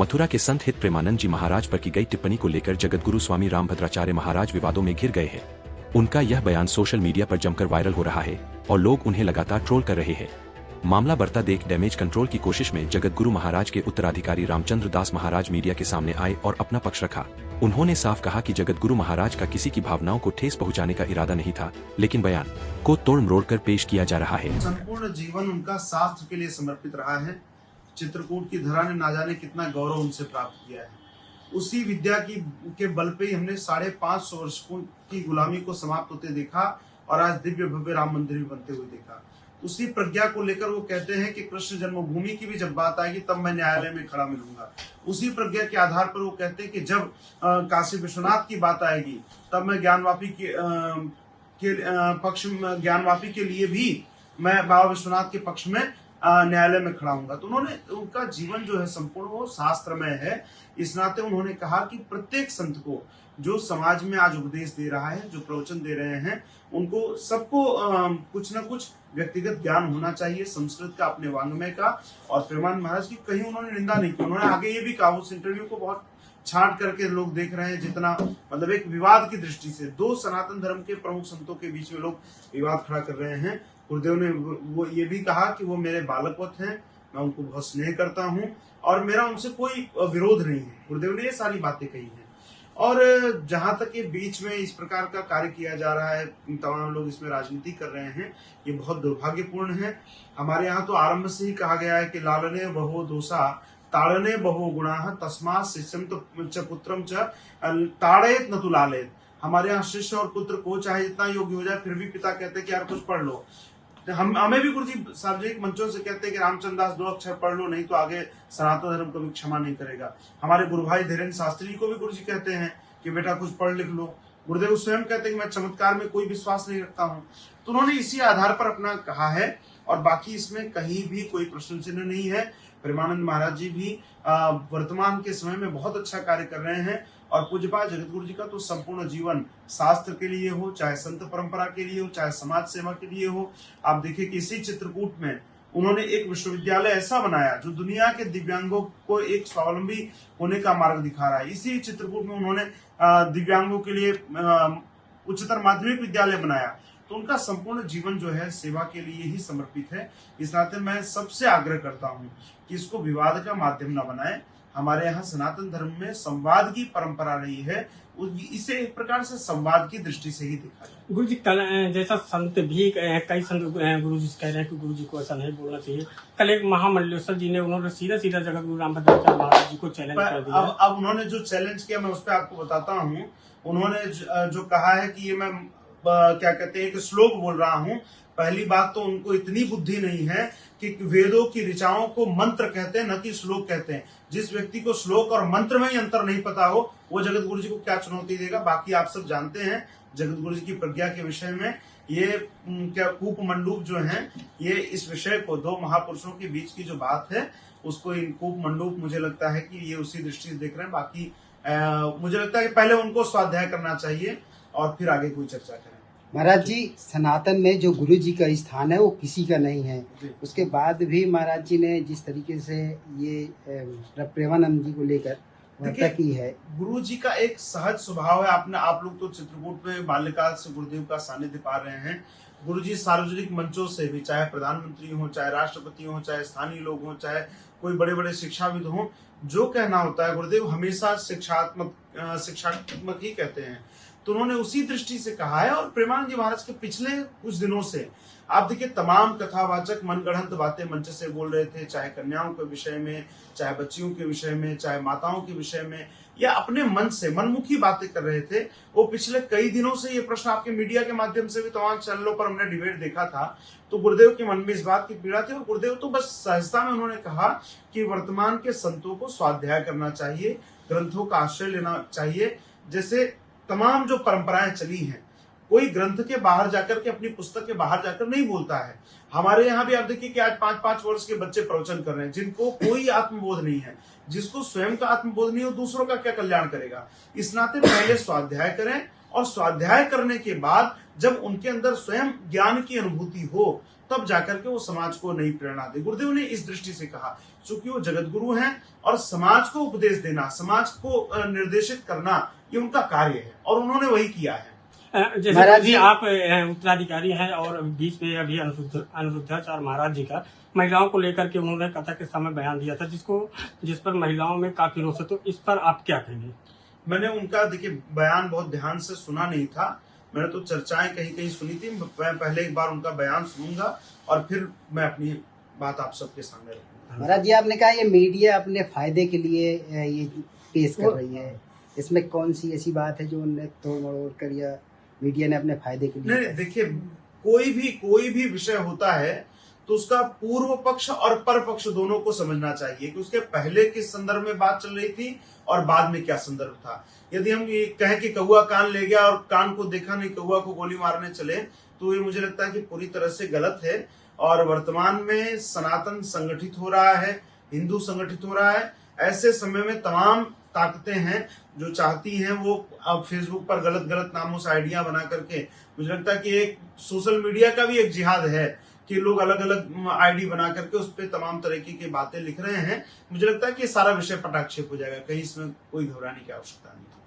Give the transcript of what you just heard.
मथुरा के संत हित प्रेमानंद जी महाराज पर की गई टिप्पणी को लेकर जगतगुरु स्वामी रामभद्राचार्य महाराज विवादों में घिर गए हैं। उनका यह बयान सोशल मीडिया पर जमकर वायरल हो रहा है और लोग उन्हें लगातार ट्रोल कर रहे हैं। मामला बढ़ता देख डैमेज कंट्रोल की कोशिश में जगतगुरु महाराज के उत्तराधिकारी रामचंद्र दास महाराज मीडिया के सामने आए और अपना पक्ष रखा। उन्होंने साफ कहा कि जगतगुरु महाराज का किसी की भावनाओं को ठेस पहुंचाने का इरादा नहीं था, लेकिन बयान को तोड़ मरोड़ कर पेश किया जा रहा है। संपूर्ण जीवन उनका शास्त्र के लिए समर्पित रहा है। चित्रकूट की धरा ने ना जाने कितना गौरव उनसे प्राप्त किया है। उसी विद्या के बल पे ही हमने 550 वर्ष की गुलामी को समाप्त होते देखा और आज दिव्य भव्य राम मंदिर भी बनते हुए देखा। उसी प्रज्ञा को लेकर वो कहते हैं कि कृष्ण जन्मभूमि की भी जब बात आएगी तब मैं न्यायालय में खड़ा मिलूंगा। उसी प्रज्ञा के आधार पर वो कहते हैं कि जब काशी विश्वनाथ की बात आएगी तब मैं ज्ञानवापी ज्ञानवापी के लिए भी मैं बाबा विश्वनाथ के पक्ष में न्यायालय में खड़ा हूंगा। तो उनका जीवन जो है संपूर्ण वो शास्त्रमय है। इस नाते उन्होंने कहा कि प्रत्येक संत को जो समाज में आज उपदेश दे रहा है, जो प्रवचन दे रहे हैं, उनको सबको कुछ न कुछ व्यक्तिगत ज्ञान होना चाहिए संस्कृत का, अपने वांग्मय का। और प्रेमानंद महाराज की कहीं उन्होंने निंदा नहीं की। उन्होंने आगे ये भी कहा, उस इंटरव्यू को बहुत छांट करके लोग देख रहे हैं, जितना मतलब एक विवाद की दृष्टि से दो सनातन धर्म के प्रमुख संतों के बीच में लोग विवाद खड़ा कर रहे हैं। गुरुदेव ने वो ये भी कहा कि वो मेरे बालकवत हैं, मैं उनको बहुत स्नेह करता हूं और मेरा उनसे कोई विरोध नहीं है। गुरुदेव ने ये सारी बातें कही हैं। और जहां तक ये बीच में इस प्रकार का कार्य किया जा रहा है, तमाम लोग इसमें राजनीति कर रहे हैं, ये बहुत दुर्भाग्यपूर्ण है। हमारे यहाँ तो आरंभ से ही कहा गया है कि लालने बहो दोषा ताड़ने बहो गुणाः तस्मात् शिष्यम च पुत्रम च ताड़ेत न तु लालेत। हमारे यहाँ शिष्य और पुत्र को चाहे जितना योग्य हो जाए फिर भी पिता कहते हैं कि यार कुछ पढ़ लो। हमें भी गुरुजी सार्वजनिक मंचों से कहते हैं कि रामचंद्र दास 2 अक्षर पढ़ लो, नहीं तो आगे सनातन धर्म कभी क्षमा नहीं करेगा। हमारे गुरु भाई धीरेन्द्र शास्त्री को भी गुरुजी कहते हैं कि बेटा कुछ पढ़ लिख लो। गुरुदेव स्वयं कहते हैं कि मैं चमत्कार में कोई विश्वास नहीं रखता हूँ। तो उन्होंने इसी आधार पर अपना कहा है और बाकी इसमें कहीं भी कोई प्रश्न चिन्ह नहीं है। प्रेमानंद महाराज जी भी वर्तमान के समय में बहुत अच्छा कार्य कर रहे हैं और पूज्यपाल जगतगुरु जी का तो संपूर्ण जीवन शास्त्र के लिए हो, चाहे संत परंपरा के लिए हो, चाहे समाज सेवा के लिए हो। आप देखिए कि इसी चित्रकूट में उन्होंने एक विश्वविद्यालय ऐसा बनाया जो दुनिया के दिव्यांगों को एक स्वावलंबी होने का मार्ग दिखा रहा है। इसी चित्रकूट में उन्होंने दिव्यांगों के लिए उच्चतर माध्यमिक विद्यालय बनाया। तो उनका संपूर्ण जीवन जो है सेवा के लिए ही समर्पित है। इस नाते मैं सबसे आग्रह करता हूँ कि इसको विवाद का माध्यम न बनाए। हमारे यहाँ सनातन धर्म में संवाद की परंपरा रही है, इसे एक प्रकार से संवाद की दृष्टि से ही देखा जाए। गुरु जी कल जैसा संत भी कई संत गुरु जी कह रहे हैं कि गुरु जी को ऐसा नहीं बोलना चाहिए। कल एक महामंडलेश्वर जी ने उन्होंने सीधा जगत गुरु रामभद्राचार्य महाराज जी को चैलेंज कर दिया। अब उन्होंने जो चैलेंज किया मैं उस पर आपको बताता हूँ। उन्होंने जो कहा है कि ये मैं क्या कहते हैं कि श्लोक बोल रहा हूँ। पहली बात तो उनको इतनी बुद्धि नहीं है कि वेदों की ऋचाओं को मंत्र कहते हैं, न कि श्लोक कहते हैं। जिस व्यक्ति को श्लोक और मंत्र में ही अंतर नहीं पता हो वो जगत गुरु जी को क्या चुनौती देगा। बाकी आप सब जानते हैं जगत गुरु जी की प्रज्ञा के विषय में ये क्या कूप मंडूप जो है, ये इस विषय को दो महापुरुषों के बीच की जो बात है उसको इन कूप मंडूप मुझे लगता है कि ये उसी दृष्टि से देख रहे हैं। बाकी मुझे लगता है कि पहले उनको स्वाध्याय करना चाहिए और फिर आगे कोई चर्चा करें। महाराज जी, सनातन में जो गुरु जी का स्थान है वो किसी का नहीं है। उसके बाद भी महाराज जी ने जिस तरीके से ये प्रेमानंद जी को लेकर वार्ता की है, गुरु जी का एक सहज स्वभाव है। आप लोग तो चित्रकूट में बाल्यकाल से गुरुदेव का सानिध्य पा रहे हैं। गुरु जी सार्वजनिक मंचों से भी, चाहे प्रधानमंत्री हो, चाहे राष्ट्रपति हो, चाहे स्थानीय लोग हो, चाहे कोई बड़े बड़े शिक्षाविद हो, जो कहना होता है गुरुदेव हमेशा शिक्षात्मक ही कहते हैं। तो उन्होंने उसी दृष्टि से कहा है। और प्रेमानंद जी महाराज के पिछले कुछ दिनों से आप देखिए तमाम कथावाचक मनगढ़ंत बातें मंच से बोल रहे थे, चाहे कन्याओं के विषय में, चाहे बच्चियों के विषय में, चाहे माताओं के विषय में, या अपने मन से मनमुखी बातें कर रहे थे। वो पिछले कई दिनों से ये प्रश्न आपके मीडिया के माध्यम से भी तमाम चैनलों पर हमने डिबेट देखा था। तो गुरुदेव के मन में इस बात की पीड़ा थी और गुरुदेव तो बस सहजता में उन्होंने कहा कि वर्तमान के संतों को स्वाध्याय करना चाहिए, ग्रंथों का आश्रय लेना चाहिए। जैसे तमाम जो परंपराएं चली हैं, कोई ग्रंथ के बाहर जाकर के, अपनी पुस्तक के बाहर जाकर नहीं बोलता है। हमारे यहाँ भी आप देखिए कि आज 5-5 वर्ष के बच्चे प्रवचन कर रहे हैं जिनको कोई आत्मबोध नहीं है। जिसको स्वयं का आत्मबोध नहीं हो दूसरों का क्या कल्याण करेगा। इस नाते पहले स्वाध्याय करें और स्वाध्याय करने के बाद जब उनके अंदर स्वयं ज्ञान की अनुभूति हो तब जाकर के वो समाज को नई प्रेरणा दे। गुरुदेव ने इस दृष्टि से कहा, चूंकि वो जगत गुरु हैं और समाज को उपदेश देना, समाज को निर्देशित करना, ये उनका कार्य है और उन्होंने वही किया है। जैसे महाराज जी जी आप उत्तराधिकारी हैं और बीच में अभी अनिरुद्धाचार्य महाराज जी का महिलाओं को लेकर के उन्होंने कथा के समय बयान दिया था, जिस पर महिलाओं में काफी रोष है, तो इस पर आप क्या कहेंगे? मैंने उनका देखिए बयान बहुत ध्यान से सुना नहीं था, मैंने तो चर्चाएं कहीं कहीं सुनी थी। मैं पहले एक बार उनका बयान सुनूंगा और फिर मैं अपनी बात आप सबके सामने रखूंगा। महाराज जी, आपने कहा ये मीडिया अपने फायदे के लिए ये पेश कर रही है, इसमें कौन सी ऐसी बात है जो उन्हें तोड़ मरोड़ कर या मीडिया ने अपने फायदे के लिए? नहीं, देखिए कोई भी विषय होता है तो उसका पूर्व पक्ष और पर पक्ष दोनों को समझना चाहिए कि उसके पहले किस संदर्भ में बात चल रही थी और बाद में क्या संदर्भ था। यदि हम ये कहें कि कौआ कान ले गया और कान को देखा नहीं, कौआ को गोली मारने चले, तो ये मुझे लगता है कि पूरी तरह से गलत है। और वर्तमान में सनातन संगठित हो रहा है, हिंदू संगठित हो रहा है। ऐसे समय में तमाम ताकतें हैं जो चाहती हैं वो अब फेसबुक पर गलत गलत नामों से आइडिया बना करके, मुझे लगता है कि एक सोशल मीडिया का भी एक जिहाद है कि लोग अलग अलग आईडी बना करके उस पर तमाम तरीके की बातें लिख रहे हैं। मुझे लगता है कि ये सारा विषय पटाक्षेप हो जाएगा, कहीं इसमें कोई घबराने की आवश्यकता नहीं है।